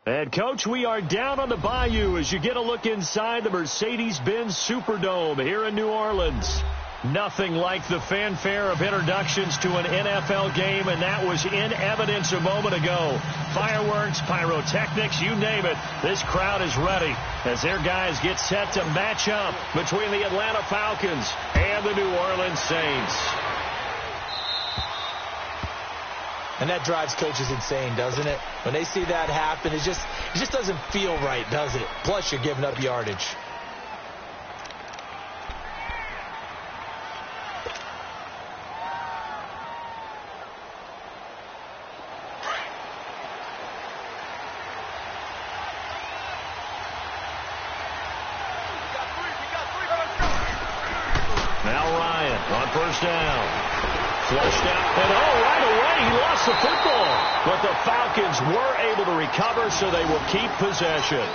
And, Coach, we are down on the bayou as you get a look inside the Mercedes-Benz Superdome here in New Orleans. Nothing like the fanfare of introductions to an NFL game, and that was in evidence a moment ago. Fireworks, pyrotechnics, you name it. This crowd is ready as their guys get set to match up between the Atlanta Falcons and the New Orleans Saints. And that drives coaches insane, doesn't it? When they see that happen, it just doesn't feel right, does it? Plus, you're giving up yardage. Now Ryan on first down. Flushed out, and right away he lost the football. But the Falcons were able to recover, so they will keep possession.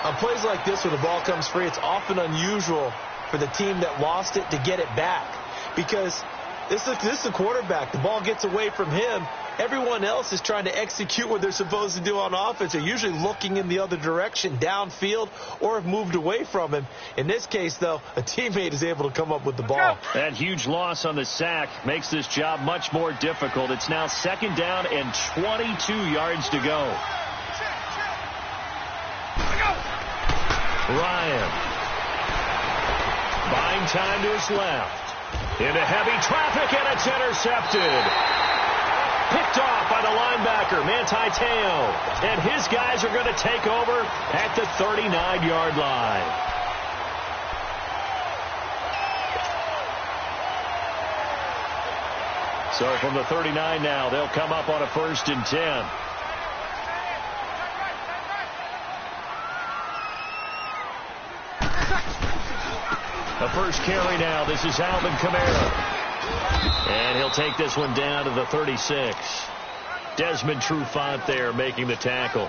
On plays like this where the ball comes free, it's often unusual for the team that lost it to get it back. Because this is the quarterback. The ball gets away from him. Everyone else is trying to execute what they're supposed to do on offense. They're usually looking in the other direction, downfield, or have moved away from him. In this case, though, a teammate is able to come up with the ball. That huge loss on the sack makes this job much more difficult. It's now second down and 22 yards to go. Ryan. Buying time to his left. Into heavy traffic, and it's intercepted. Picked off by the linebacker, Manti Te'o. And his guys are going to take over at the 39-yard line. So from the 39 now, they'll come up on a 1st and 10. The first carry now. This is Alvin Kamara. And he'll take this one down to the 36. Desmond Trufant there making the tackle.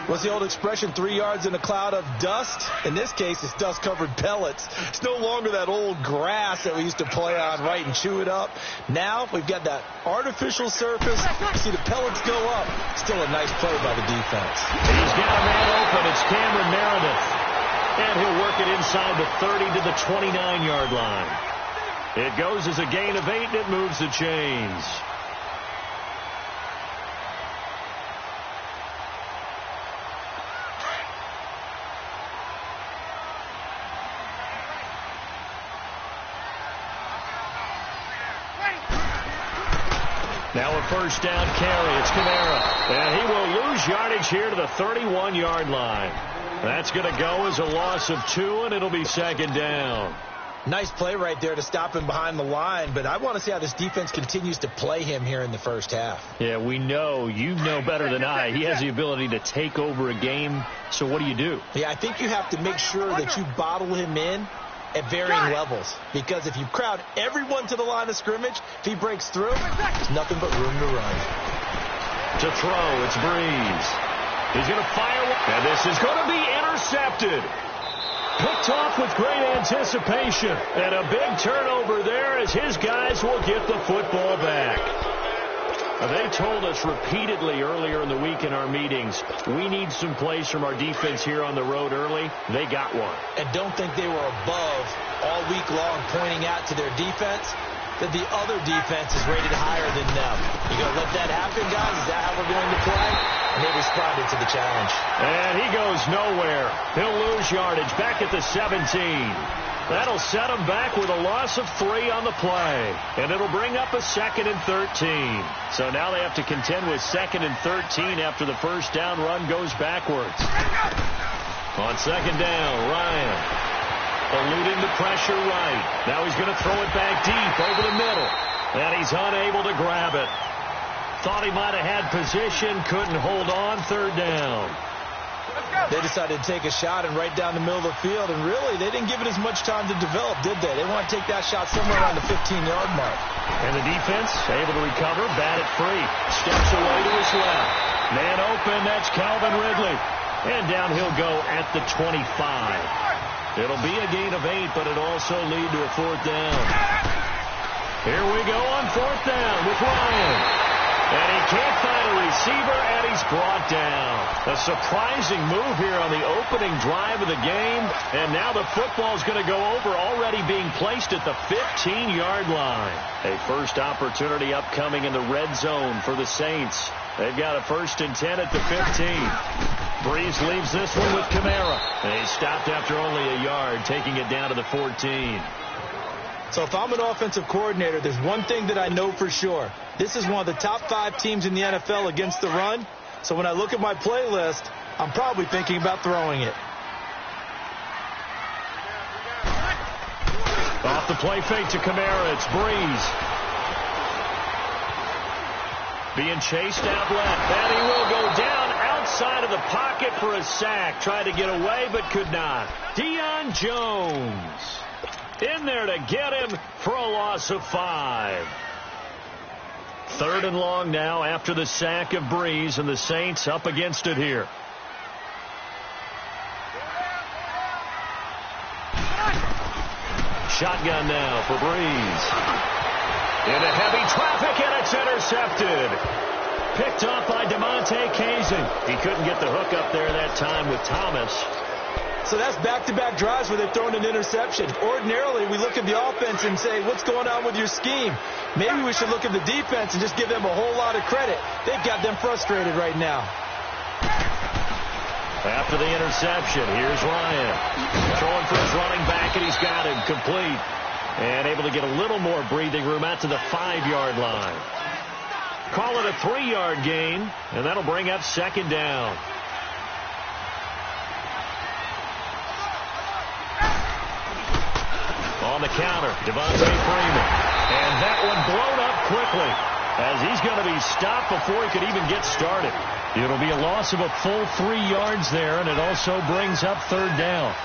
What's the old expression, 3 yards in a cloud of dust? In this case, it's dust-covered pellets. It's no longer that old grass that we used to play on, right, and chew it up. Now we've got that artificial surface. You see the pellets go up. Still a nice play by the defense. He's got a man open. It's Cameron Meredith. And he'll work it inside the 30 to the 29-yard line. It goes as a gain of 8, and it moves the chains. Now a first down carry. It's Kamara. And he will lose yardage here to the 31-yard line. That's going to go as a loss of 2, and it'll be second down. Nice play right there to stop him behind the line, but I want to see how this defense continues to play him here in the first half. Yeah, we know. You know better than I. He has the ability to take over a game, so what do? Yeah, I think you have to make sure that you bottle him in at varying levels, because if you crowd everyone to the line of scrimmage, if he breaks through, there's nothing but room to run. To throw, it's Breeze. He's going to fire one, and this is going to be intercepted. Picked off with great anticipation. And a big turnover there as his guys will get the football back. They told us repeatedly earlier in the week in our meetings, we need some plays from our defense here on the road early. They got one. And don't think they were above all week long pointing out to their defense that the other defense is rated higher than them. You going to let that happen, guys? Is that how we're going to play? And they responded to the challenge. And he goes nowhere. He'll lose yardage back at the 17. That'll set him back with a loss of 3 on the play. And it'll bring up a 2nd and 13. So now they have to contend with 2nd and 13 after the first down run goes backwards. On second down, Ryan eluding the pressure right. Now he's going to throw it back deep over the middle. And he's unable to grab it. Thought he might have had position, couldn't hold on, 3rd down. They decided to take a shot and right down the middle of the field, and really, they didn't give it as much time to develop, did they? They want to take that shot somewhere around the 15-yard mark. And the defense able to recover, bat it free. Steps away to his left. Man open, that's Calvin Ridley. And down he'll go at the 25. It'll be a gain of 8, but it'll also lead to a 4th down. Here we go on 4th down with Ryan. And he can't find a receiver, and he's brought down. A surprising move here on the opening drive of the game. And now the football's going to go over, already being placed at the 15-yard line. A first opportunity upcoming in the red zone for the Saints. They've got a 1st and 10 at the 15. Breeze leaves this one with Kamara. And he stopped after only a yard, taking it down to the 14. So if I'm an offensive coordinator, there's one thing that I know for sure. This is one of the top 5 teams in the NFL against the run. So when I look at my playlist, I'm probably thinking about throwing it. Off the play fake to Kamara. It's Breeze. Being chased out left. And he will go down outside of the pocket for a sack. Tried to get away but could not. Deion Jones in there to get him for a loss of 5. 3rd and long now after the sack of Breeze, and the Saints up against it here. Shotgun now for Breeze. Into heavy traffic, and it's intercepted. Picked off by DeMonte Kazin. He couldn't get the hook up there that time with Thomas. So that's back-to-back drives where they've thrown an interception. Ordinarily, we look at the offense and say, what's going on with your scheme? Maybe we should look at the defense and just give them a whole lot of credit. They've got them frustrated right now. After the interception, here's Ryan. Throwing for his running back, and he's got him complete. And able to get a little more breathing room out to the 5-yard line. Call it a 3-yard gain, and that'll bring up 2nd down. On the counter, Devontae Freeman. And that one blown up quickly as he's going to be stopped before he could even get started. It'll be a loss of a full 3 yards there, and it also brings up 3rd down.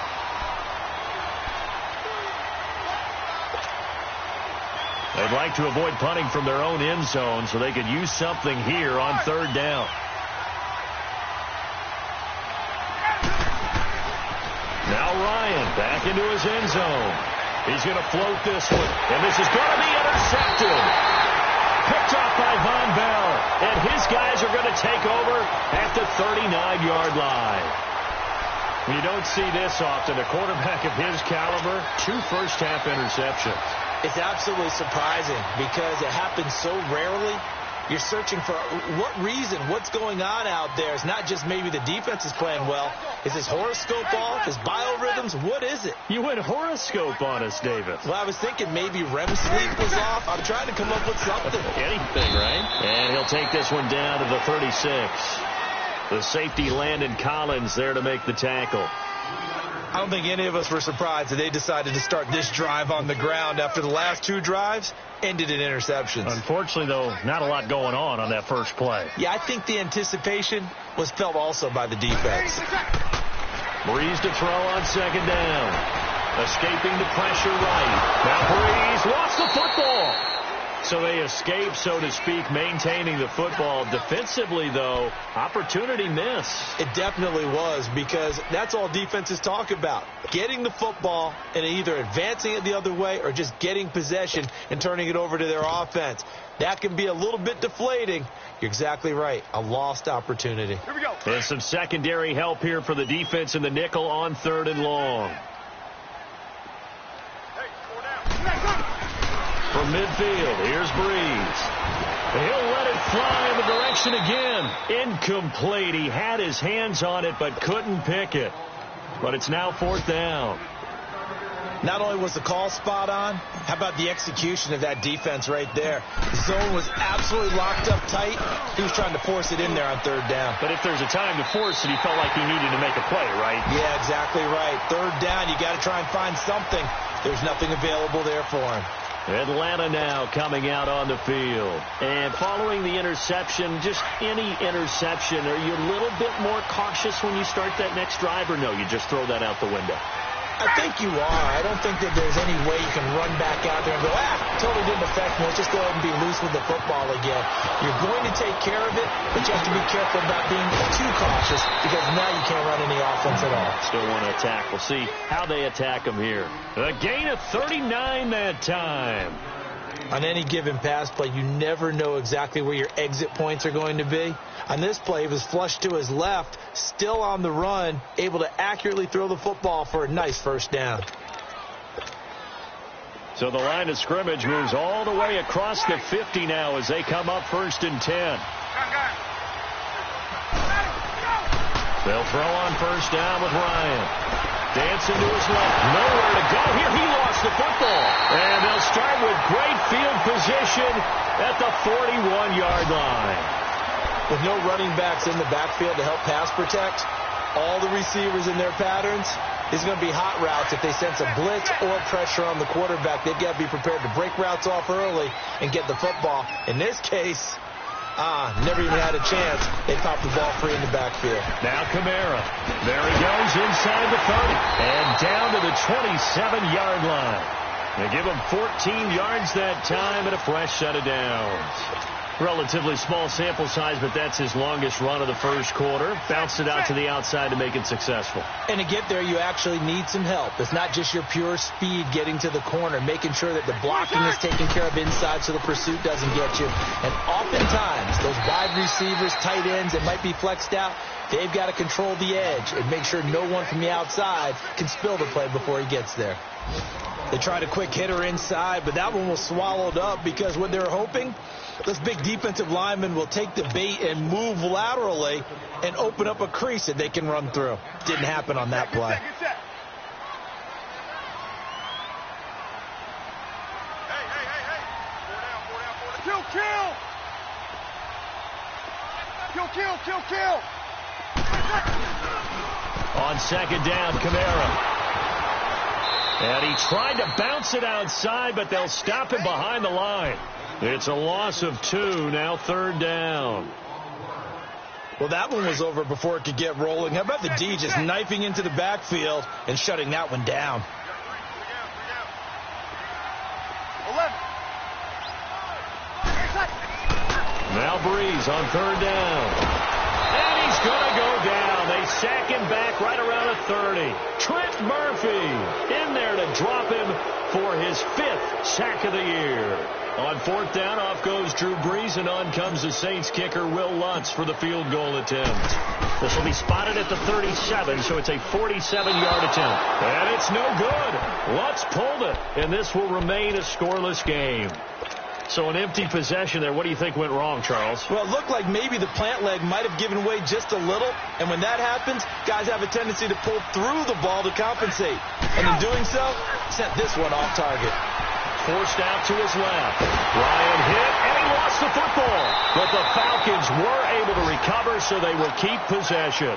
They'd like to avoid punting from their own end zone so they could use something here on 3rd down. Now Ryan back into his end zone. He's going to float this one, and this is going to be intercepted. Picked off by Von Bell, and his guys are going to take over at the 39-yard line. You don't see this often. A quarterback of his caliber, 2 first-half interceptions. It's absolutely surprising because it happens so rarely. You're searching for what reason, what's going on out there. It's not just maybe the defense is playing well. Is his horoscope off? His biorhythms? What is it? You went horoscope on us, David. Well, I was thinking maybe REM sleep was off. I'm trying to come up with something. Anything, right? And he'll take this one down to the 36. The safety Landon Collins there to make the tackle. I don't think any of us were surprised that they decided to start this drive on the ground after the last 2 drives ended in interceptions. Unfortunately, though, not a lot going on that first play. Yeah, I think the anticipation was felt also by the defense. Breeze to throw on 2nd down. Escaping the pressure right. Now Breeze lost the football. So they escape, so to speak, maintaining the football. Defensively, though, opportunity missed. It definitely was, because that's all defenses talk about. Getting the football and either advancing it the other way or just getting possession and turning it over to their offense. That can be a little bit deflating. You're exactly right. A lost opportunity. Here we go. And some secondary help here for the defense in the nickel on 3rd and long. From midfield, here's Breeze. He'll let it fly in the direction again. Incomplete. He had his hands on it but couldn't pick it. But it's now 4th down. Not only was the call spot on, how about the execution of that defense right there? The zone was absolutely locked up tight. He was trying to force it in there on 3rd down. But if there's a time to force it, he felt like he needed to make a play, right? Yeah, exactly right. 3rd down, you got to try and find something. There's nothing available there for him. Atlanta now coming out on the field. And following the interception, just any interception, are you a little bit more cautious when you start that next drive, or no, you just throw that out the window? I think you are. I don't think that there's any way you can run back out there and go, totally didn't affect me. Let's just go ahead and be loose with the football again. You're going to take care of it, but you have to be careful about being too cautious because now you can't run any offense at all. Still want to attack. We'll see how they attack them here. A gain of 39 that time. On any given pass play, you never know exactly where your exit points are going to be. On this play, he was flushed to his left, still on the run, able to accurately throw the football for a nice first down. So the line of scrimmage moves all the way across the 50 now as they come up 1st and 10. They'll throw on first down with Ryan. Dancing to his left. Nowhere to go here. He lost the football. And they'll start with great field position at the 41-yard line. With no running backs in the backfield to help pass protect, all the receivers in their patterns, it's going to be hot routes. If they sense a blitz or pressure on the quarterback, they've got to be prepared to break routes off early and get the football. In this case, never even had a chance. They popped the ball free in the backfield. Now Kamara. There he goes inside the 30 and down to the 27-yard line. They give him 14 yards that time and a fresh set of downs. Relatively small sample size, but that's his longest run of the first quarter. Bounced it out to the outside to make it successful. And to get there, you actually need some help. It's not just your pure speed getting to the corner, making sure that the blocking is taken care of inside so the pursuit doesn't get you. And oftentimes, those wide receivers, tight ends that might be flexed out, they've got to control the edge and make sure no one from the outside can spill the play before he gets there. They tried a quick hitter inside, but that one was swallowed up because what they're hoping, this big defensive lineman will take the bait and move laterally and open up a crease that they can run through. Didn't happen on that play. Kill. On second down, Kamara. And he tried to bounce it outside, but they'll stop him behind the line. It's a loss of 2, now 3rd down. Well, that one was over before it could get rolling. How about the D just knifing into the backfield and shutting that one down? 11. Now Breeze on 3rd down. And he's going to go down. They sack him back right around the 30. Trent Murphy in there to drop him for his 5th sack of the year. On 4th down, off goes Drew Brees, and on comes the Saints kicker, Will Lutz, for the field goal attempt. This will be spotted at the 37, so it's a 47-yard attempt. And it's no good. Lutz pulled it, and this will remain a scoreless game. So an empty possession there. What do you think went wrong, Charles? Well, it looked like maybe the plant leg might have given way just a little. And when that happens, guys have a tendency to pull through the ball to compensate. And in doing so, sent this one off target. Forced out to his left. Ryan hit, and he lost the football. But the Falcons were able to recover, so they will keep possession.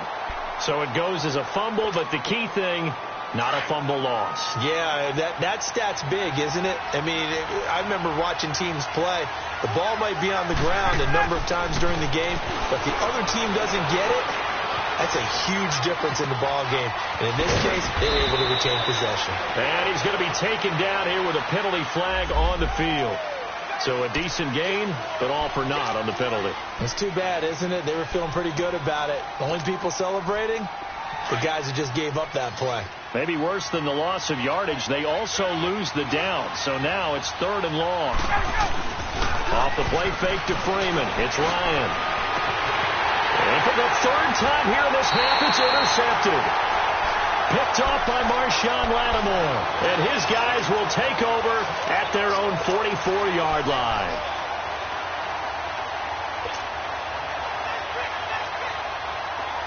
So it goes as a fumble, but the key thing, not a fumble loss. Yeah, that stat's big, isn't it? I mean, I remember watching teams play. The ball might be on the ground a number of times during the game, but if the other team doesn't get it, that's a huge difference in the ball game. And in this case, they were able to retain possession. And he's going to be taken down here with a penalty flag on the field. So a decent gain, but all for naught on the penalty. It's too bad, isn't it? They were feeling pretty good about it. The only people celebrating, the guys who just gave up that play. Maybe worse than the loss of yardage, they also lose the down. So now it's 3rd and long. Off the play fake to Freeman. It's Ryan. And for the 3rd time here in this half, it's intercepted. Picked off by Marshawn Lattimore. And his guys will take over at their own 44-yard line.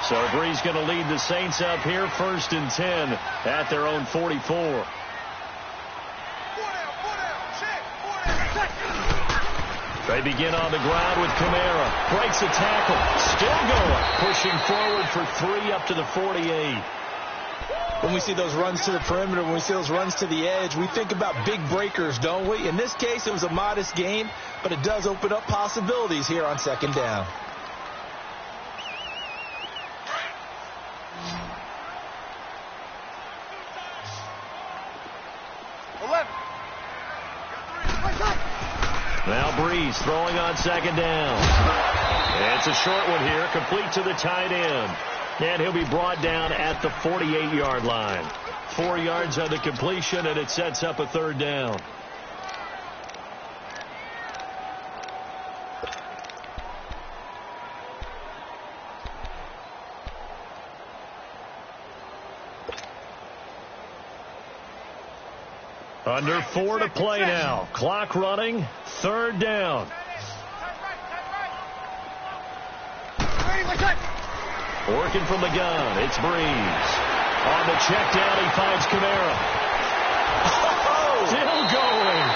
So Brees going to lead the Saints up here, 1st and 10 at their own 44. They begin on the ground with Kamara. Breaks a tackle. Still going. Pushing forward for 3 up to the 48. When we see those runs to the perimeter, when we see those runs to the edge, we think about big breakers, don't we? In this case, it was a modest gain, but it does open up possibilities here on 2nd down. Now Brees throwing on 2nd down. It's a short one here, complete to the tight end. And he'll be brought down at the 48-yard line. 4 yards on the completion, and it sets up a 3rd down. Under 4 to play now. Clock running. 3rd down. Working from the gun. It's Breeze. On the check down, he finds Kamara. Oh! Still going.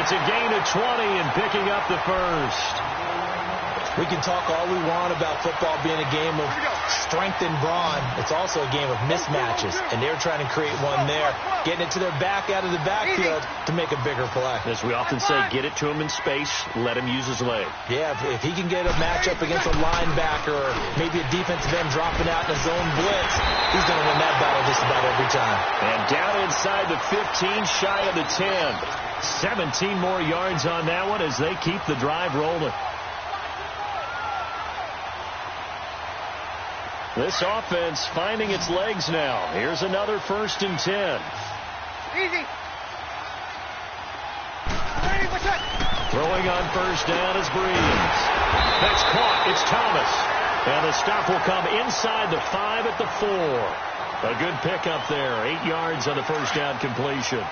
It's a gain of 20 and picking up the first. We can talk all we want about football being a game of strength and brawn. It's also a game of mismatches, and they're trying to create one there, getting it to their back out of the backfield to make a bigger play. As we often say, get it to him in space, let him use his leg. Yeah, if he can get a matchup against a linebacker or maybe a defensive end dropping out in a zone blitz, he's going to win that battle just about every time. And down inside the 15, shy of the 10. 17 more yards on that one as they keep the drive rolling. This offense finding its legs now. Here's another 1st and 10. Easy. Throwing on 1st down is Breeze. That's caught. It's Thomas. And the stop will come inside the 5 at the 4. A good pickup there. 8 yards on the 1st down completion.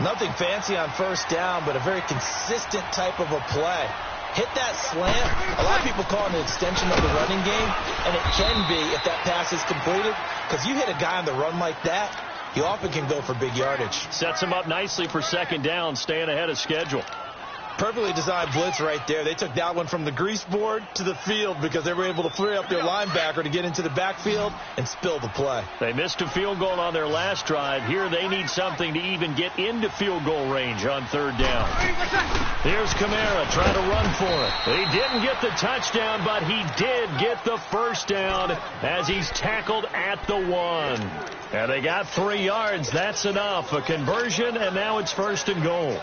Nothing fancy on 1st down, but a very consistent type of a play. Hit that slant. A lot of people call it an extension of the running game, and it can be if that pass is completed, because you hit a guy on the run like that, you often can go for big yardage. Sets him up nicely for 2nd down, staying ahead of schedule. Perfectly designed blitz right there. They took that one from the grease board to the field because they were able to free up their linebacker to get into the backfield and spill the play. They missed a field goal on their last drive. Here they need something to even get into field goal range on 3rd down. Here's Kamara trying to run for it. He didn't get the touchdown, but he did get the 1st down as he's tackled at the 1. And they got 3 yards. That's enough. A conversion, and now it's 1st and goal.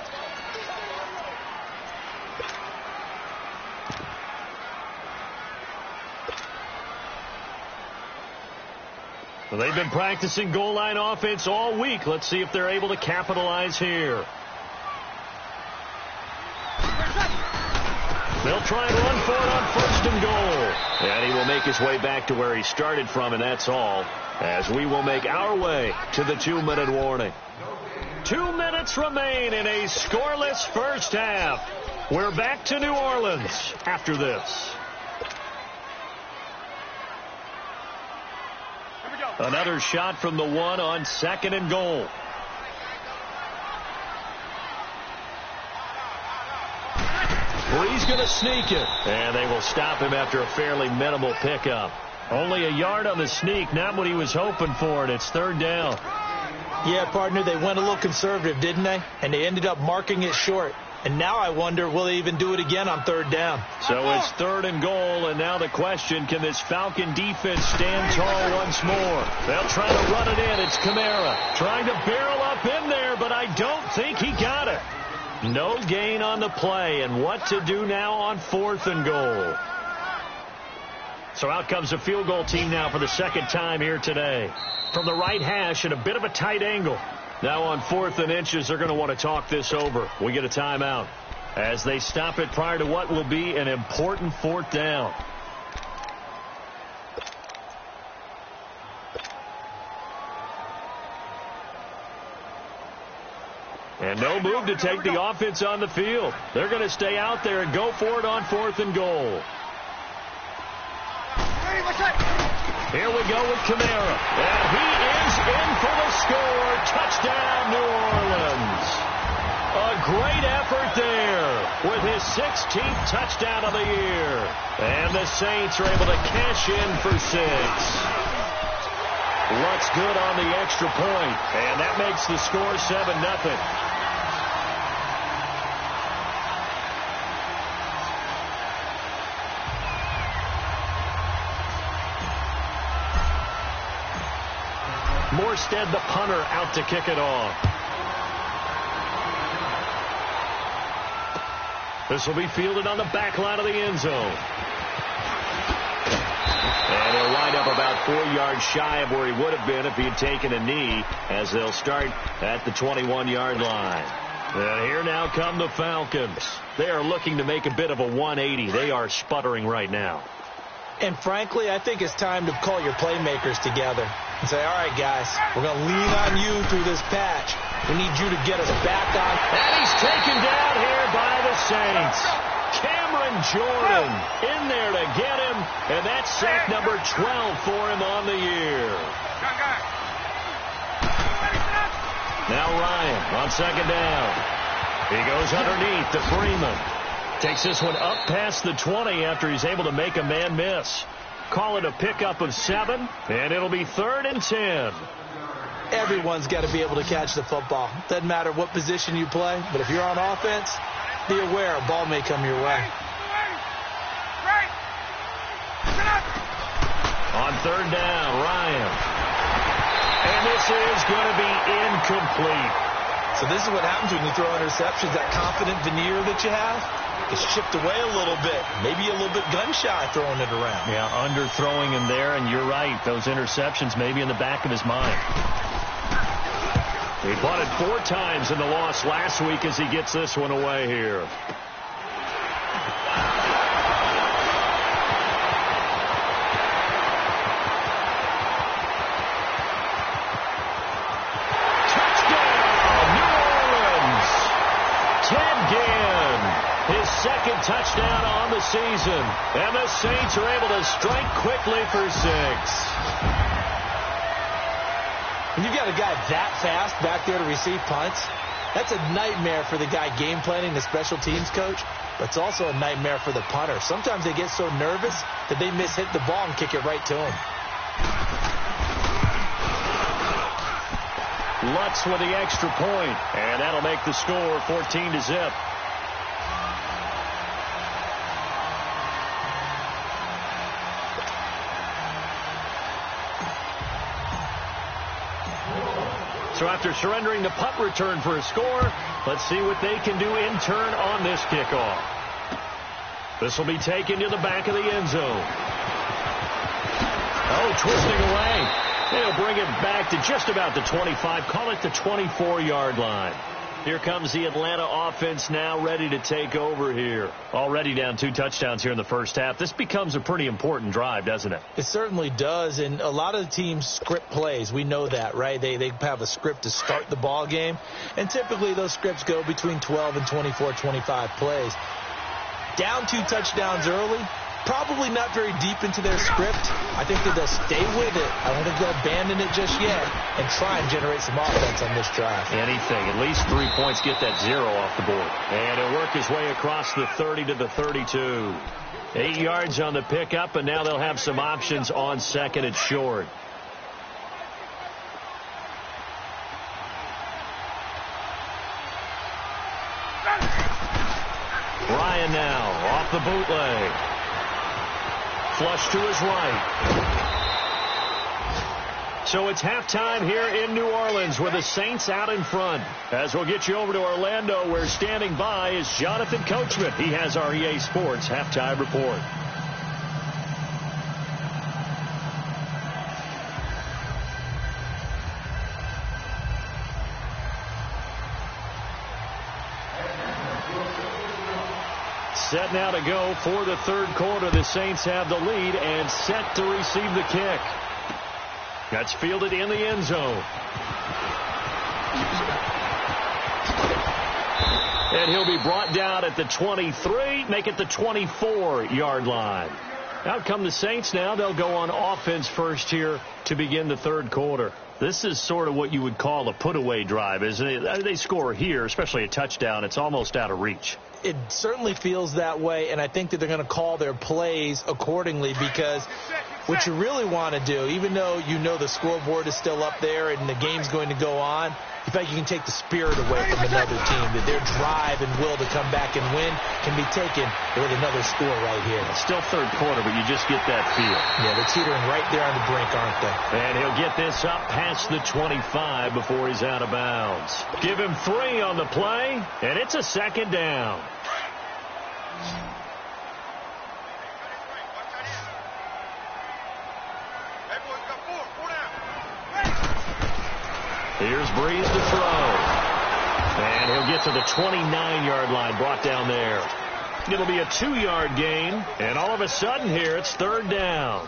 Well, they've been practicing goal line offense all week. Let's see if they're able to capitalize here. They'll try and run for it on 1st and goal. And he will make his way back to where he started from, and that's all, as we will make our way to the 2-minute warning. 2 minutes remain in a scoreless 1st half. We're back to New Orleans after this. Another shot from the 1 on 2nd and goal. Breeze going to sneak it. And they will stop him after a fairly minimal pickup. Only a yard on the sneak, not what he was hoping for, and it's 3rd down. Yeah, partner, they went a little conservative, didn't they? And they ended up marking it short. And now I wonder, will they even do it again on 3rd down? So it's 3rd and goal, and now the question, can this Falcon defense stand tall once more? They'll try to run it in. It's Kamara trying to barrel up in there, but I don't think he got it. No gain on the play, and what to do now on 4th and goal. So out comes the field goal team now for the 2nd time here today. From the right hash at a bit of a tight angle. Now on 4th and inches, they're going to want to talk this over. We get a timeout as they stop it prior to what will be an important 4th down. And no move to take the offense on the field. They're going to stay out there and go for it on 4th and goal. Here we go with Kamara. And he is in for the score. Touchdown, New Orleans. A great effort there with his 16th touchdown of the year. And the Saints are able to cash in for 6. Looks good on the extra point. And that makes the score 7-0. Morstead, the punter, out to kick it off. This will be fielded on the back line of the end zone. And he'll wind up about 4 yards shy of where he would have been if he had taken a knee, as they'll start at the 21-yard line. And here now come the Falcons. They are looking to make a bit of a 180. They are sputtering right now. And frankly, I think it's time to call your playmakers together and say, all right, guys, we're going to lean on you through this patch. We need you to get us back on. And he's taken down here by the Saints. Cameron Jordan in there to get him, and that's sack number 12 for him on the year. Now Ryan on second down. He goes underneath to Freeman. Takes this one up past the 20 after he's able to make a man miss. Call it a pickup of 7, and it'll be 3rd and 10. Everyone's got to be able to catch the football. Doesn't matter what position you play, but if you're on offense, be aware a ball may come your way. On 3rd down, Ryan. And this is going to be incomplete. So this is what happens when you throw interceptions. That confident veneer that you have is chipped away a little bit. Maybe a little bit gun-shy throwing it around. Yeah, under-throwing him there, and you're right. Those interceptions may be in the back of his mind. He bunted 4 times in the loss last week as he gets this one away here. His second touchdown on the season. And the Saints are able to strike quickly for 6. When you've got a guy that fast back there to receive punts, that's a nightmare for the guy game planning, the special teams coach, but it's also a nightmare for the punter. Sometimes they get so nervous that they miss-hit the ball and kick it right to him. Lutz with the extra point, and that'll make the score 14-0. So after surrendering the punt return for a score, let's see what they can do in turn on this kickoff. This will be taken to the back of the end zone. Oh, twisting away. They'll bring it back to just about the 25. Call it the 24-yard line. Here comes the Atlanta offense now ready to take over here. Already down 2 touchdowns here in the first half. This becomes a pretty important drive, doesn't it? It certainly does, and a lot of the teams script plays. We know that, right? They have a script to start the ball game, and typically those scripts go between 12 and 24, 25 plays. Down 2 touchdowns early, probably not very deep into their script. I think that they'll stay with it. I don't think they'll abandon it just yet and try and generate some offense on this drive. Anything. At least 3 points, get that 0 off the board. And he'll work his way across the 30 to the 32. 8 yards on the pickup, and now they'll have some options on second and short. Ryan now off the bootleg. Flush to his right. So it's halftime here in New Orleans with the Saints out in front. As we'll get you over to Orlando, where standing by is Jonathan Coachman. He has our EA Sports halftime report. Set now to go for the 3rd quarter. The Saints have the lead and set to receive the kick. That's fielded in the end zone. And he'll be brought down at the 23, make it the 24-yard line. Out come the Saints now. They'll go on offense first here to begin the 3rd quarter. This is sort of what you would call a put-away drive, isn't it? They score here, especially a touchdown. It's almost out of reach. It certainly feels that way, and I think that they're going to call their plays accordingly, because what you really want to do, even though you know the scoreboard is still up there and the game's going to go on, in fact, you can take the spirit away from another team, that their drive and will to come back and win can be taken with another score right here. It's still 3rd quarter, but you just get that feel. Yeah, they're teetering right there on the brink, aren't they? And he'll get this up past the 25 before he's out of bounds. Give him 3 on the play, and it's a 2nd down. Here's Breeze to throw. And he'll get to the 29-yard line, brought down there. It'll be a 2-yard gain, and all of a sudden here it's 3rd down.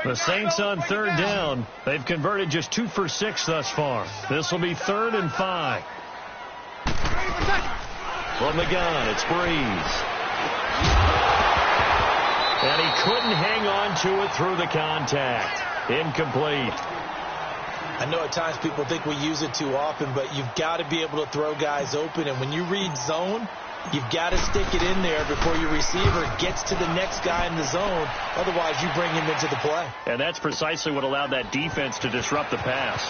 The Saints on third down. They've converted just 2 for 6 thus far. This will be 3rd and 5. From the gun, it's Breeze. And he couldn't hang on to it through the contact. Incomplete. I know at times people think we use it too often, but you've got to be able to throw guys open. And when you read zone, you've got to stick it in there before your receiver gets to the next guy in the zone. Otherwise, you bring him into the play. And that's precisely what allowed that defense to disrupt the pass.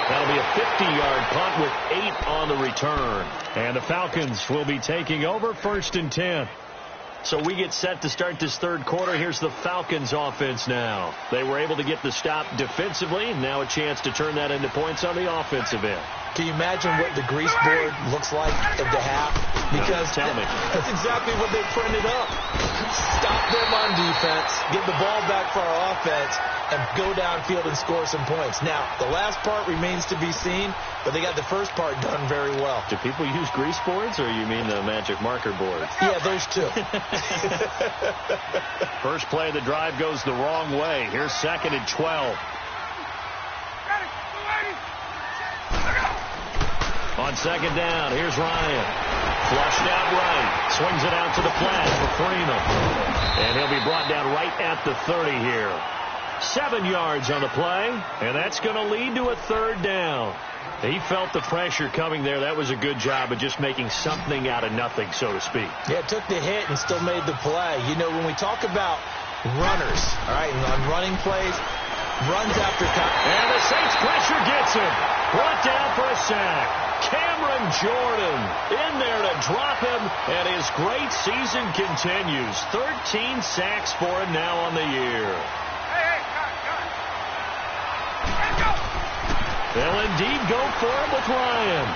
That'll be a 50-yard punt with 8 on the return. And the Falcons will be taking over 1st and 10. So we get set to start this third quarter. Here's the Falcons offense now. They were able to get the stop defensively. Now a chance to turn that into points on the offensive end. Can you imagine what the grease board looks like at the half? Because no, tell me. That's exactly what they printed up. Stop them on defense, get the ball back for our offense, and go downfield and score some points. Now, the last part remains to be seen, but they got the first part done very well. Do people use grease boards, or you mean the magic marker boards? Yeah, those two. First play of the drive goes the wrong way. Here's 2nd and 12. On 2nd down, here's Ryan. Flushed out right. Swings it out to the flat for Freeman. And he'll be brought down right at the 30 here. 7 yards on the play, and that's going to lead to a 3rd down. He felt the pressure coming there. That was a good job of just making something out of nothing, so to speak. Yeah, took the hit and still made the play. You know, when we talk about runners, all right, and on running plays, runs after contact. And the Saints pressure gets him. Brought down for a sack. Cameron Jordan in there to drop him, and his great season continues. 13 sacks for him now on the year. They'll indeed go for him with Ryan.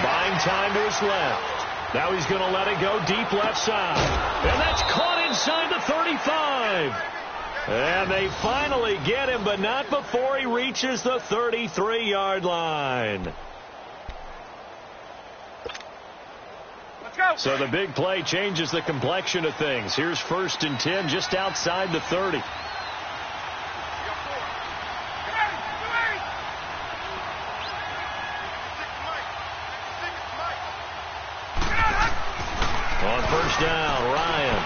Buying time to his left. Now he's going to let it go deep left side. And that's caught inside the 35. And they finally get him, but not before he reaches the 33-yard line. Let's go. So the big play changes the complexion of things. Here's 1st and 10 just outside the 30. On 1st down, Ryan.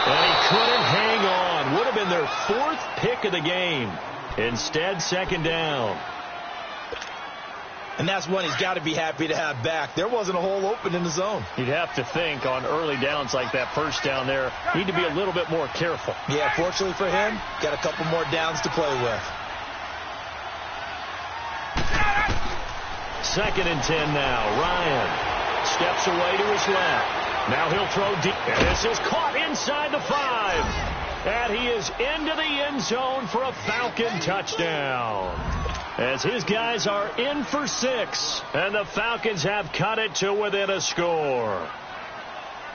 And he couldn't hang on. Would have been their 4th pick of the game. Instead, 2nd down. And that's one he's got to be happy to have back. There wasn't a hole open in the zone. You'd have to think on early downs like that 1st down there, need to be a little bit more careful. Yeah, fortunately for him, got a couple more downs to play with. 2nd and 10 now. Ryan steps away to his left. Now he'll throw deep. And this is caught inside the 5. And he is into the end zone for a Falcon touchdown. As his guys are in for 6. And the Falcons have cut it to within a score.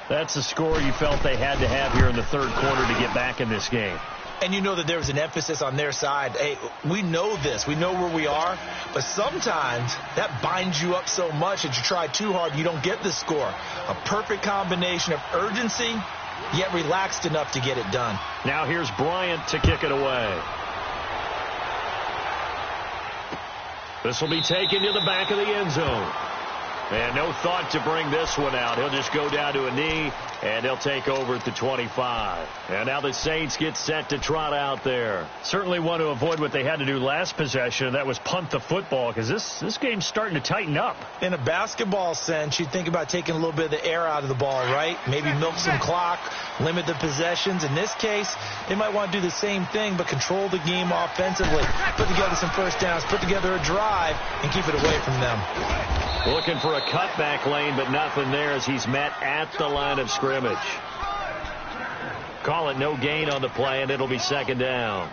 That's the score you felt they had to have here in the third quarter to get back in this game. And you know that there was an emphasis on their side. Hey, we know this. We know where we are. But sometimes that binds you up so much that you try too hard, you don't get the score. A perfect combination of urgency, yet relaxed enough to get it done. Now here's Bryant to kick it away. This will be taken to the back of the end zone. And no thought to bring this one out. He'll just go down to a knee, and he'll take over at the 25. And now the Saints get set to trot out there. Certainly want to avoid what they had to do last possession, and that was punt the football, because this game's starting to tighten up. In a basketball sense, you think about taking a little bit of the air out of the ball, right? Maybe milk some clock, limit the possessions. In this case, they might want to do the same thing, but control the game offensively. Put together some first downs, put together a drive, and keep it away from them. Looking for a cutback lane, but nothing there as he's met at the line of scrimmage. Call it no gain on the play, and it'll be 2nd down.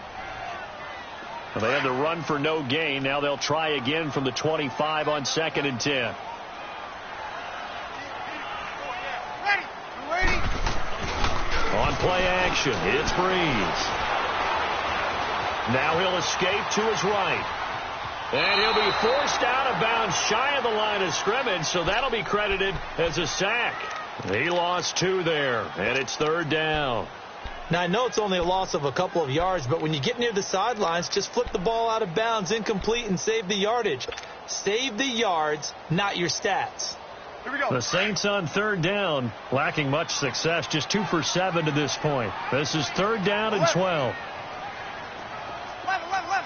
Well, they had to run for no gain. Now they'll try again from the 25 on 2nd and 10. On play action, it's Breeze. Now he'll escape to his right. And he'll be forced out of bounds shy of the line of scrimmage, so that'll be credited as a sack. He lost 2 there, and it's 3rd down. Now, I know it's only a loss of a couple of yards, but when you get near the sidelines, just flip the ball out of bounds, incomplete, and save the yardage. Save the yards, not your stats. Here we go. The Saints on third down, lacking much success, just 2 for 7 to this point. This is third down and 12. 11.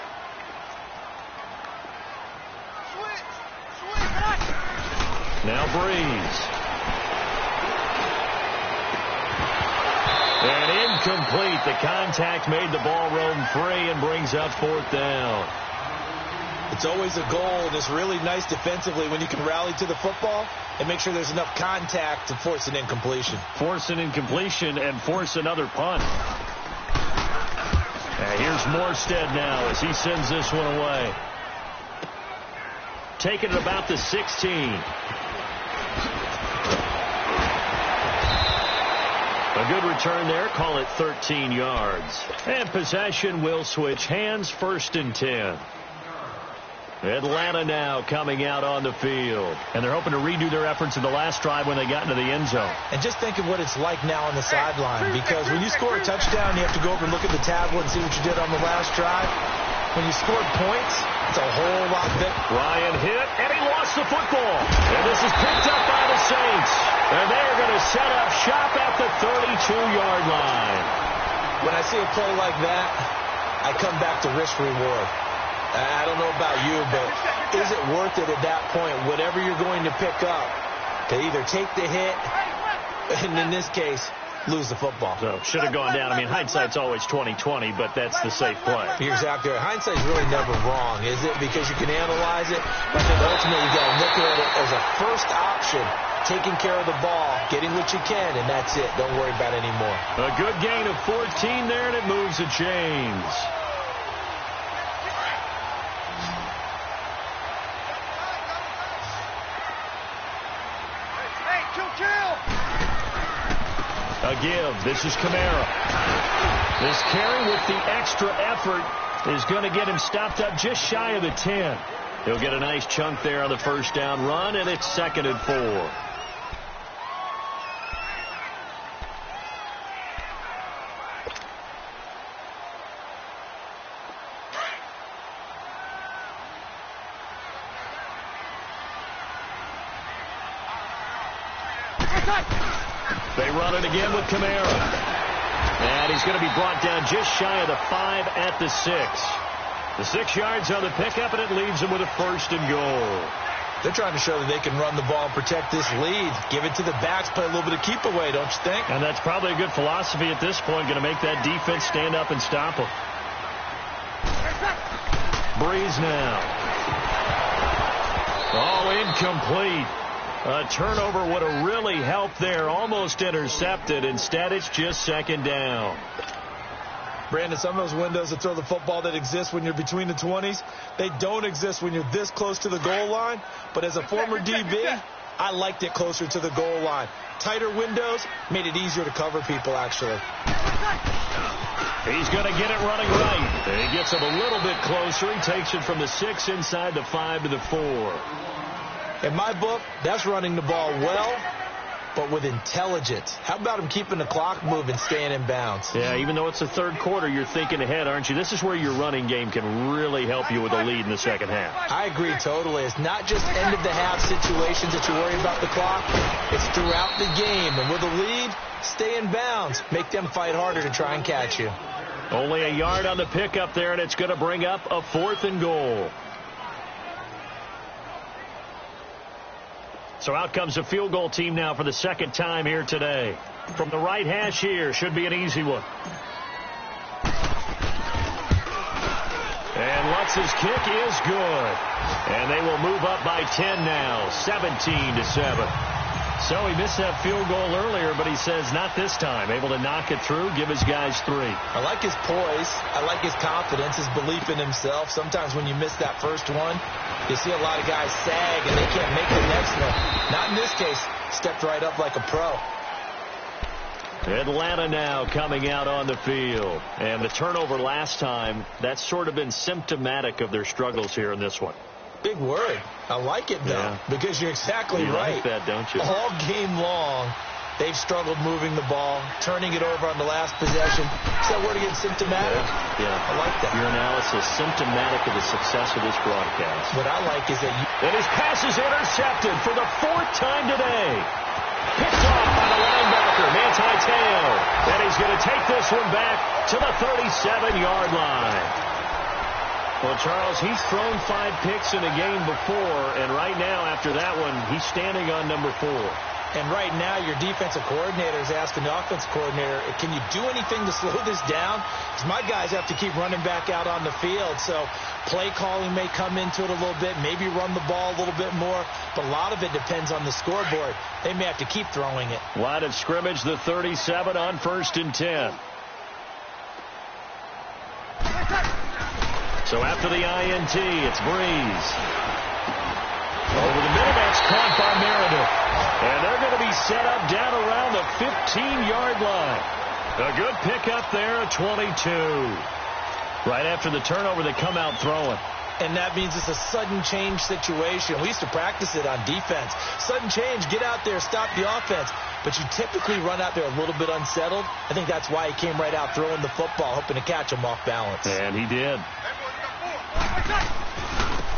Switch. Now Breeze. And incomplete. The contact made the ball roam free and brings up fourth down. It's always a goal, and it's really nice defensively when you can rally to the football and make sure there's enough contact to force an incompletion. Force an incompletion and force another punt. Here's Morstead now as he sends this one away. Taking it about the 16. A good return there. Call it 13 yards. And possession will switch hands, 1st and 10. Atlanta now coming out on the field. And they're hoping to redo their efforts in the last drive when they got into the end zone. And just think of what it's like now on the sideline, because when you score a touchdown, you have to go over and look at the tablet and see what you did on the last drive. When you score points, it's a whole lot better. Ryan hit, and he lost the football. And this is picked up by the Saints. And they're going to set up shop at the 32-yard line. When I see a play like that, I come back to risk-reward. I don't know about you, but is it worth it at that point, whatever you're going to pick up, to either take the hit, and in this case, lose the football? So, should have gone down. I mean, hindsight's always 20/20, but that's the safe play. You're exactly right. Hindsight's really never wrong, is it? Because you can analyze it. I think ultimately you got to look at it as a first option, taking care of the ball, getting what you can, and that's it. Don't worry about it anymore. A good gain of 14 there, and it moves the chains. A give. This is Kamara. This carry with the extra effort is going to get him stopped up just shy of the 10. He'll get a nice chunk there on the first down run, and it's 2nd and 4. They run it again with Kamara. And he's going to be brought down just shy of the 5 at the 6. The 6 yards on the pickup, and it leaves him with a 1st and goal. They're trying to show that they can run the ball and protect this lead. Give it to the backs, play a little bit of keep away, don't you think? And that's probably a good philosophy at this point, going to make that defense stand up and stop them. Breeze now. Oh, incomplete. A turnover would have really helped there. Almost intercepted. Instead, it's just 2nd down. Brandon, some of those windows that throw the football that exist when you're between the 20s, they don't exist when you're this close to the goal line. But as a former DB, I liked it closer to the goal line. Tighter windows made it easier to cover people, actually. He's going to get it running right. He gets him a little bit closer. He takes it from the 6 inside the 5 to the 4. In my book, that's running the ball well, but with intelligence. How about him keeping the clock moving, staying in bounds? Yeah, even though it's the 3rd quarter, you're thinking ahead, aren't you? This is where your running game can really help you with a lead in the 2nd half. I agree totally. It's not just end-of-the-half situations that you worry about the clock. It's throughout the game. And with a lead, stay in bounds. Make them fight harder to try and catch you. Only a yard on the pickup there, and it's going to bring up a 4th and goal. So out comes a field goal team now for the 2nd time here today. From the right hash here, should be an easy one. And Lutz's kick is good. And they will move up by 10 now, 17-7. So he missed that field goal earlier, but he says not this time. Able to knock it through, give his guys 3. I like his poise. I like his confidence, his belief in himself. Sometimes when you miss that first one, you see a lot of guys sag and they can't make the next one. Not in this case. Stepped right up like a pro. Atlanta now coming out on the field. And the turnover last time, that's sort of been symptomatic of their struggles here in this one. Big word. I like it, though, because you're exactly right. You like that, don't you? All game long, They've struggled moving the ball, turning it over on the last possession. Is that word again, symptomatic? Yeah. I like that. Your analysis, symptomatic of the success of this broadcast. What I like is that And his pass is intercepted for the 4th time today. Picked off by the linebacker, Manti Te'o. And he's going to take this one back to the 37-yard line. Well, Charles, he's thrown 5 picks in a game before, and right now, after that one, he's standing on number 4. And right now, your defensive coordinator is asking the offensive coordinator, can you do anything to slow this down? Because my guys have to keep running back out on the field. So play calling may come into it a little bit, maybe run the ball a little bit more. But a lot of it depends on the scoreboard. They may have to keep throwing it. Line of scrimmage, the 37 on 1st and 10. So after the INT, it's Breeze. Over the middle, that's caught by Meredith. And they're going to be set up down around the 15-yard line. A good pickup there at 22. Right after the turnover, they come out throwing. And that means it's a sudden change situation. We used to practice it on defense. Sudden change, get out there, stop the offense. But you typically run out there a little bit unsettled. I think that's why he came right out throwing the football, hoping to catch him off balance. And he did.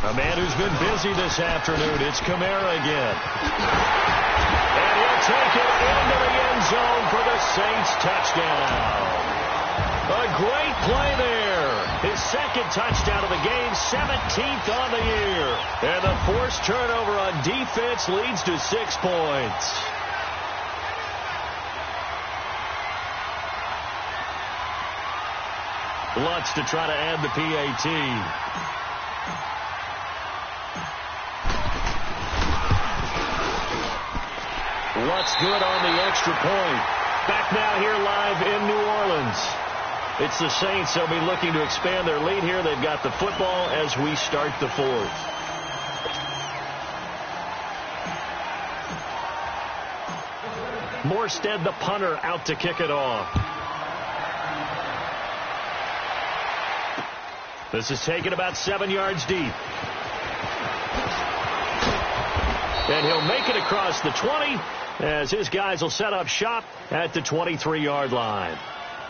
A man who's been busy this afternoon, it's Kamara again. And he'll take it into the end zone for the Saints touchdown. A great play there. His 2nd touchdown of the game, 17th on the year. And the forced turnover on defense leads to 6 points. Lutz to try to add the PAT. Lutz good on the extra point. Back now here live in New Orleans. It's the Saints. They'll be looking to expand their lead here. They've got the football as we start the 4th. Morstead, the punter, out to kick it off. This is taken about 7 yards deep. And he'll make it across the 20 as his guys will set up shop at the 23-yard line.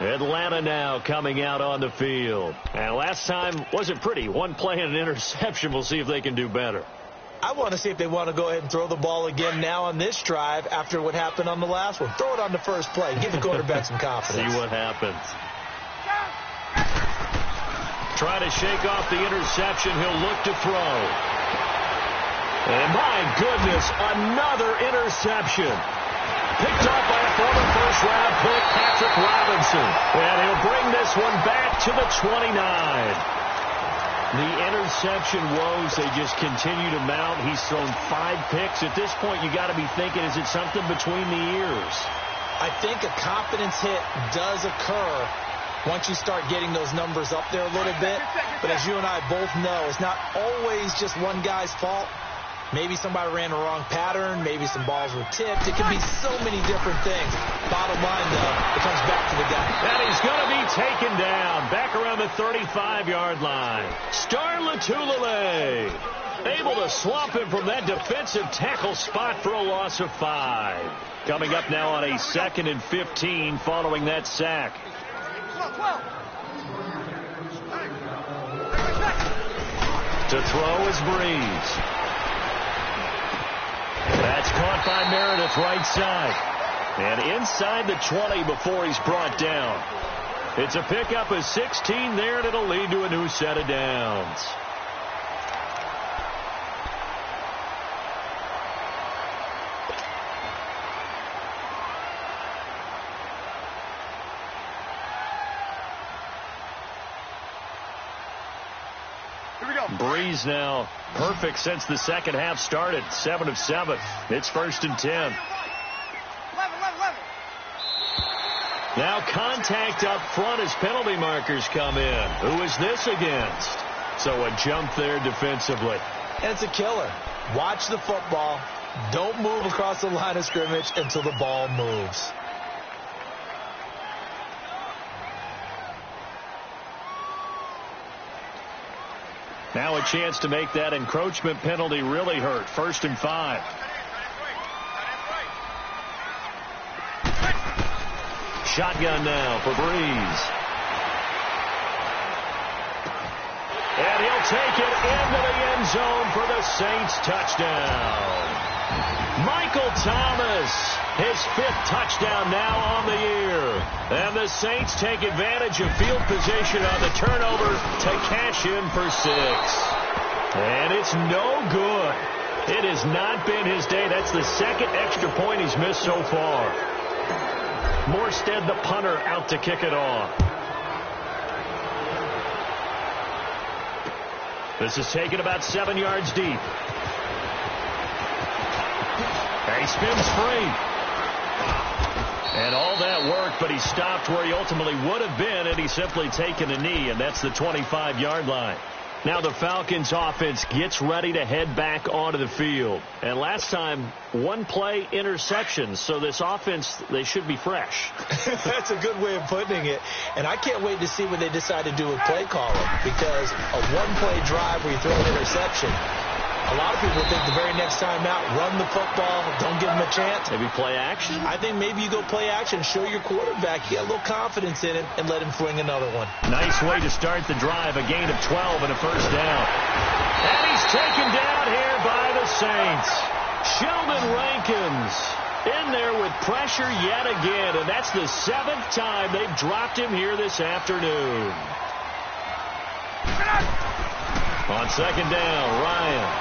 Atlanta now coming out on the field. And last time wasn't pretty. One play and an interception. We'll see if they can do better. I want to see if they want to go ahead and throw the ball again now on this drive after what happened on the last one. Throw it on the first play. Give the quarterback some confidence. See what happens. Try to shake off the interception. He'll look to throw. And my goodness, another interception. Picked up by a former first-round pick, Patrick Robinson. And he'll bring this one back to the 29. The interception woes, they just continue to mount. He's thrown 5 picks. At this point, you got to be thinking, is it something between the ears? I think a confidence hit does occur once you start getting those numbers up there a little bit. But as you and I both know, it's not always just one guy's fault. Maybe somebody ran the wrong pattern. Maybe some balls were tipped. It can be so many different things. Bottom line, though, it comes back to the guy. And he's going to be taken down back around the 35-yard line. Star Latulele able to swamp him from that defensive tackle spot for a loss of 5. Coming up now on a 2nd and 15 following that sack. To throw is Breeze. That's caught by Meredith right side. And inside the 20 before he's brought down. It's a pickup of 16 there, and it'll lead to a new set of downs. Breeze now perfect since the second half started. 7 of 7. It's 1st and 10. Now contact up front as penalty markers come in. Who is this against? So a jump there defensively. And it's a killer. Watch the football. Don't move across the line of scrimmage until the ball moves. Now a chance to make that encroachment penalty really hurt. 1st and 5. shotgun now for Breeze. And he'll take it into the end zone for the Saints touchdown. Michael Thomas, his 5th touchdown now on the year. And the Saints take advantage of field position on the turnover to cash in for 6. And it's no good. It has not been his day. That's the 2nd extra point he's missed so far. Morstead, the punter, out to kick it off. This is taken about 7 yards deep. And he spins free. And all that worked, but he stopped where he ultimately would have been had he simply taken a knee, and that's the 25-yard line. Now the Falcons offense gets ready to head back onto the field. And last time, 1-play interceptions. So this offense, they should be fresh. That's a good way of putting it. And I can't wait to see what they decide to do with play calling. Because a 1-play drive where you throw an interception, a lot of people think the very next time out, run the football, don't give them a chance. Maybe play action? I think maybe you go play action, show your quarterback, get a little confidence in him, and let him fling another one. Nice way to start the drive, a gain of 12 and a first down. And he's taken down here by the Saints. Sheldon Rankins in there with pressure yet again, and that's the 7th time they've dropped him here this afternoon. On second down, Ryan.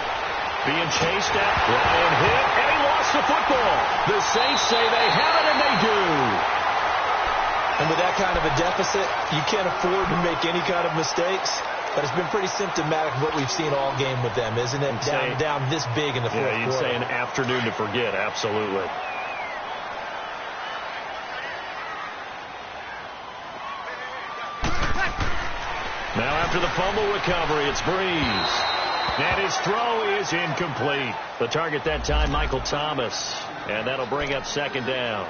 Being chased at, Ryan hit, and he lost the football. The Saints say they have it, and they do. And with that kind of a deficit, you can't afford to make any kind of mistakes. But it's been pretty symptomatic of what we've seen all game with them, isn't it? Down this big in the fourth quarter. Yeah, you'd say an afternoon to forget, absolutely. Now after the fumble recovery, it's Breeze. And his throw is incomplete. The target that time, Michael Thomas. And that'll bring up second down.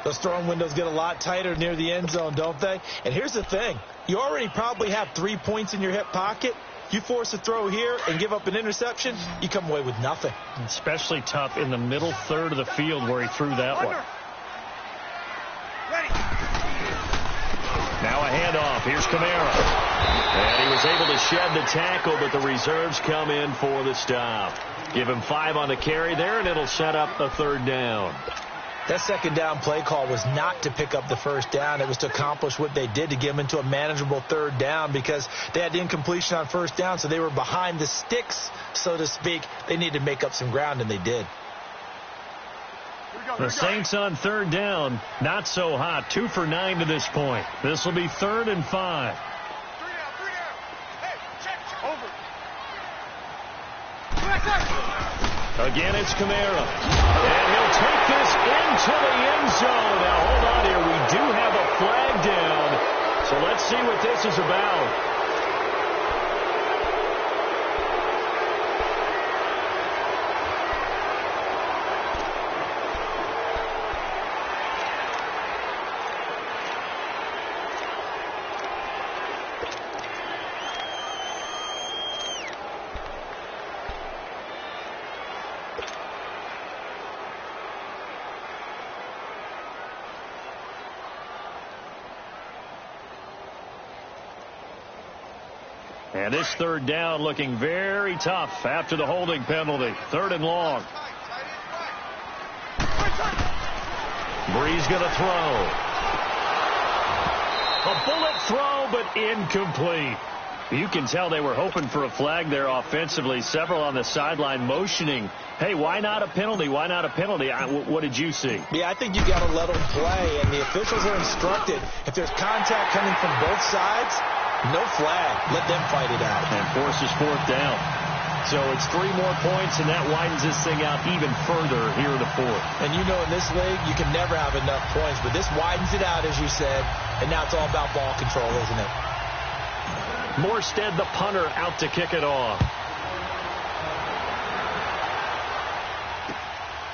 Those throwing windows get a lot tighter near the end zone, don't they? And here's the thing. You already probably have 3 points in your hip pocket. You force a throw here and give up an interception, you come away with nothing. Especially tough in the middle third of the field where he threw that one. Ready. Now a handoff. Here's Kamara. And he was able to shed the tackle, but the reserves come in for the stop. Give him 5 on the carry there, and it'll set up a third down. That second down play call was not to pick up the first down. It was to accomplish what they did, to get them into a manageable third down, because they had incompletion on first down, so they were behind the sticks, so to speak. They needed to make up some ground, and they did. The Saints on third down, not so hot. 2 for 9 to this point. This will be 3rd and 5. Again, it's Kamara. And he'll take this into the end zone. Now, hold on here. We do have a flag down. So let's see what this is about. And this third down looking very tough after the holding penalty. 3rd and long. Breeze going to throw. A bullet throw, but incomplete. You can tell they were hoping for a flag there offensively. Several on the sideline motioning, hey, why not a penalty? Why not a penalty? What did you see? Yeah, I think you got to let them play, and the officials are instructed, if there's contact coming from both sides, no flag. Let them fight it out. And forces 4th down. So it's 3 more points, and that widens this thing out even further here in the 4th. And you know in this league, you can never have enough points, but this widens it out, as you said, and now it's all about ball control, isn't it? Morstead, the punter, out to kick it off.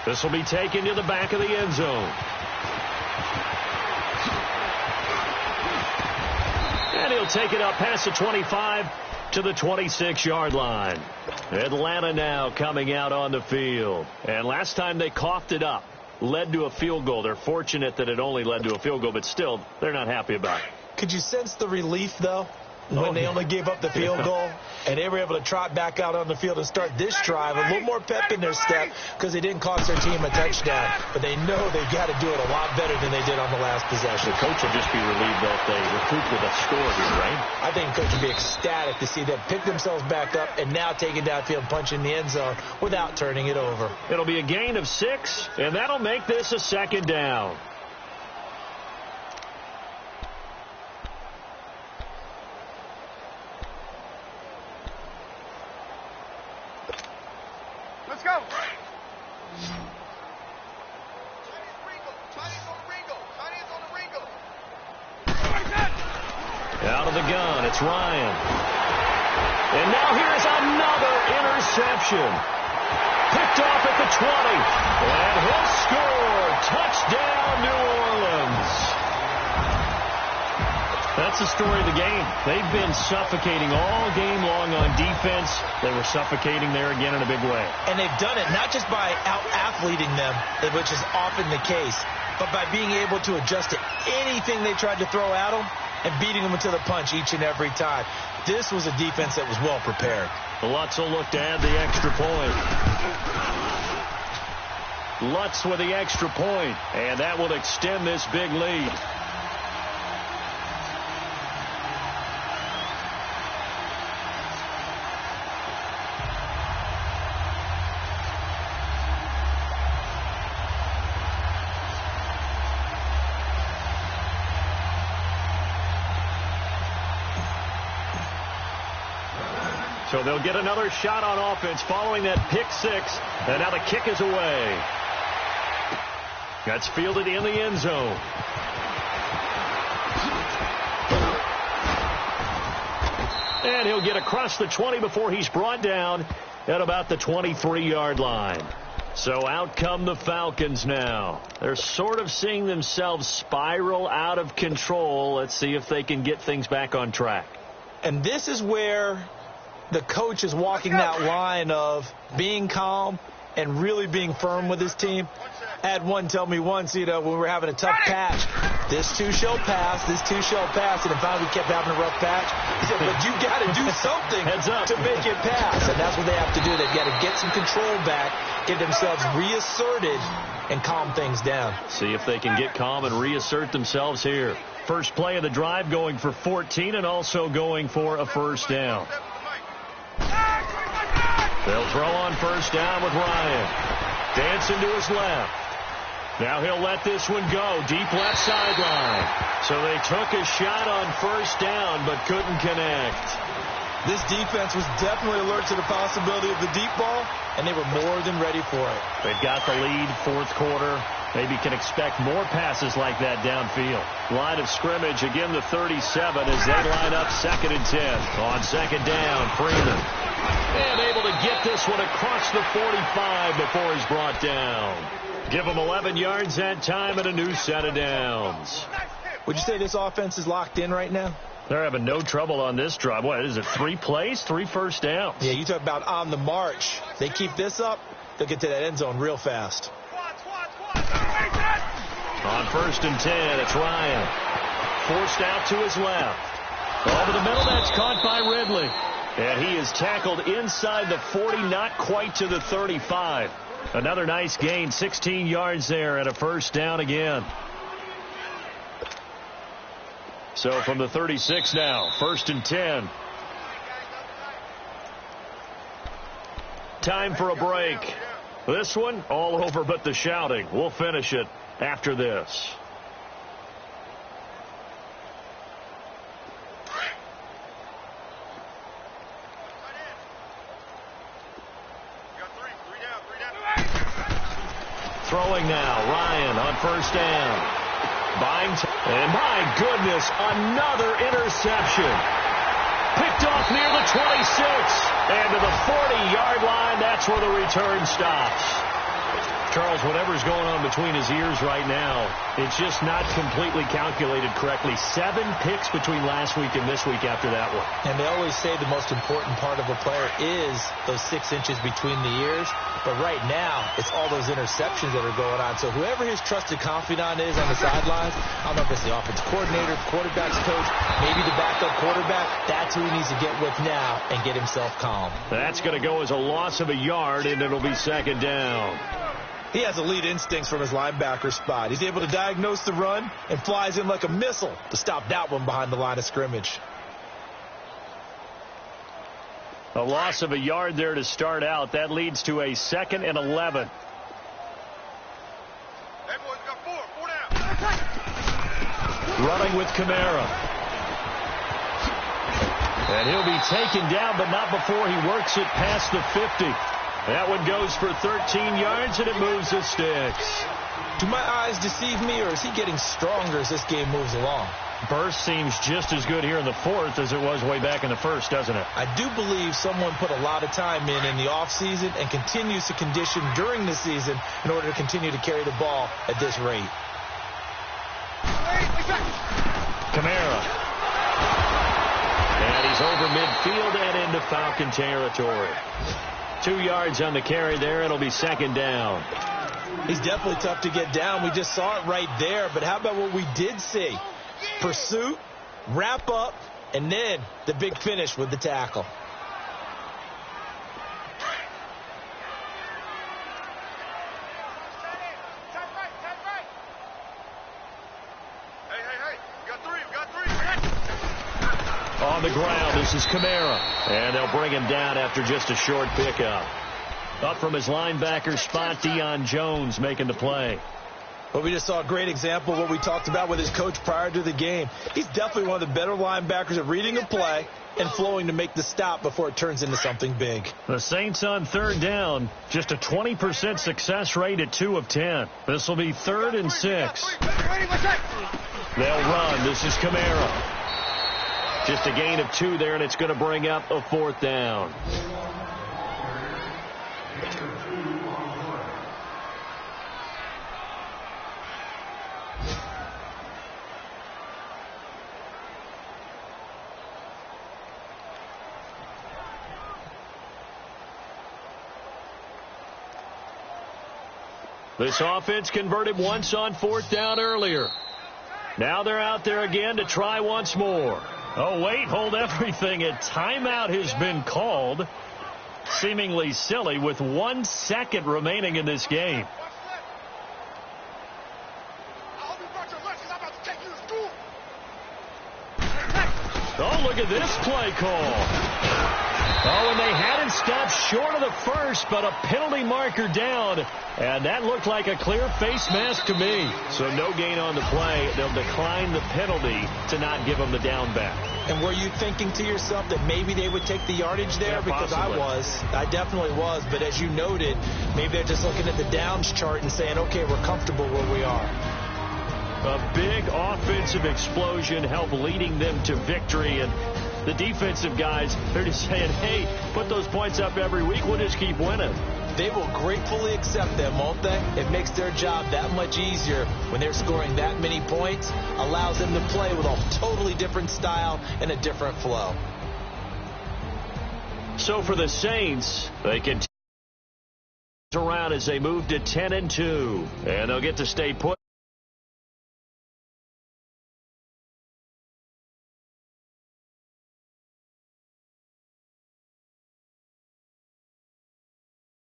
This will be taken to the back of the end zone. And he'll take it up past the 25 to the 26-yard line. Atlanta now coming out on the field. And last time they coughed it up. led to a field goal. They're fortunate that it only led to a field goal, but still, they're not happy about it. Could you sense the relief, though, when they only gave up the field goal and they were able to trot back out on the field and start this drive? A little more pep in their step because they didn't cost their team a touchdown, but they know they've got to do it a lot better than they did on the last possession. The coach will just be relieved that they recoup with a score here, right? I think the coach will be ecstatic to see them pick themselves back up and now take it downfield and punch in the end zone without turning it over. It'll be a gain of 6, and that'll make this a second down. Let's go. Out of the gun, it's Ryan. And now here's another interception. Picked off at the 20. And he'll score. Touchdown, New Orleans. That's the story of the game. They've been suffocating all game long on defense. They were suffocating there again in a big way. And they've done it not just by out-athleting them, which is often the case, but by being able to adjust to anything they tried to throw at them and beating them into the punch each and every time. This was a defense that was well prepared. Lutz will look to add the extra point. Lutz with the extra point, and that will extend this big lead. So they'll get another shot on offense following that pick 6. And now the kick is away. That's fielded in the end zone. And he'll get across the 20 before he's brought down at about the 23-yard line. So out come the Falcons now. They're sort of seeing themselves spiral out of control. Let's see if they can get things back on track. And this is where the coach is walking that line of being calm and really being firm with his team. I had one tell me once, when we were having a tough patch, this too shall pass, this too shall pass, and then finally we kept having a rough patch. He said, but you got to do something to make it pass, and that's what they have to do. They've got to get some control back, get themselves reasserted, and calm things down. See if they can get calm and reassert themselves here. First play of the drive going for 14 and also going for a first down. They'll throw on first down with Ryan. Dancing to his left. Now he'll let this one go. Deep left sideline. So they took a shot on first down but couldn't connect. This defense was definitely alert to the possibility of the deep ball, and they were more than ready for it. They've got the lead, fourth quarter. Maybe can expect more passes like that downfield. Line of scrimmage, again the 37 as they line up 2nd and 10. On second down, Freeman. And able to get this one across the 45 before he's brought down. Give him 11 yards that time and a new set of downs. Would you say this offense is locked in right now? They're having no trouble on this drive. What is it, 3 plays, 3 first downs? Yeah, you talk about on the march. They keep this up, they'll get to that end zone real fast. On 1st and 10, it's Ryan. Forced out to his left. Over the middle, that's caught by Ridley. And he is tackled inside the 40, not quite to the 35. Another nice gain, 16 yards there and a first down again. So from the 36 now, 1st and 10. Time for a break. This one, all over but the shouting. We'll finish it after this. Throwing now, Ryan on first down. And my goodness, another interception. Picked off near the 26. And to the 40-yard line, that's where the return stops. Charles, whatever's going on between his ears right now, it's just not completely calculated correctly. 7 picks between last week and this week after that one. And they always say the most important part of a player is those 6 inches between the ears. But right now, it's all those interceptions that are going on. So whoever his trusted confidant is on the sidelines, I don't know if it's the offensive coordinator, quarterback's coach, maybe the backup quarterback, that's who he needs to get with now and get himself calm. That's going to go as a loss of a yard, and it'll be 2nd down. He has elite instincts from his linebacker spot. He's able to diagnose the run and flies in like a missile to stop that one behind the line of scrimmage. A loss of a yard there to start out. That leads to a 2nd and 11. Hey, boys, we got 4 down. Running with Kamara. And he'll be taken down, but not before he works it past the 50. That one goes for 13 yards, and it moves the sticks. Do my eyes deceive me, or is he getting stronger as this game moves along? Burst seems just as good here in the 4th as it was way back in the 1st, doesn't it? I do believe someone put a lot of time in the offseason and continues to condition during the season in order to continue to carry the ball at this rate. Kamara. And he's over midfield and into Falcon territory. 2 yards on the carry there. It'll be 2nd down. He's definitely tough to get down. We just saw it right there. But how about what we did see? Pursuit, wrap up, and then the big finish with the tackle. Hey. We got 3. On the ground, this is Kamara. And they'll bring him down after just a short pickup. Up from his linebacker spot, Deion Jones making the play. But we just saw a great example of what we talked about with his coach prior to the game. He's definitely one of the better linebackers at reading a play and flowing to make the stop before it turns into something big. The Saints on 3rd down, just a 20% success rate at 2 of 10. This will be 3rd and 6. They'll run. This is Kamara. Just a gain of 2 there, and it's going to bring up a 4th down. This offense converted once on 4th down earlier. Now they're out there again to try once more. Oh, wait, hold everything. A timeout has been called. Seemingly silly with 1 second remaining in this game. Oh, look at this play call. Oh, and they had it stopped short of the first, but a penalty marker down. And that looked like a clear face mask to me. So no gain on the play. They'll decline the penalty to not give them the down back. And were you thinking to yourself that maybe they would take the yardage there? Yeah, because possibly. I definitely was. But as you noted, maybe they're just looking at the downs chart and saying, okay, we're comfortable where we are. A big offensive explosion helped leading them to victory. And the defensive guys, they're just saying, hey, put those points up every week. We'll just keep winning. They will gratefully accept them, won't they? It makes their job that much easier when they're scoring that many points. Allows them to play with a totally different style and a different flow. So for the Saints, they can around as they move to 10-2. And they'll get to stay put.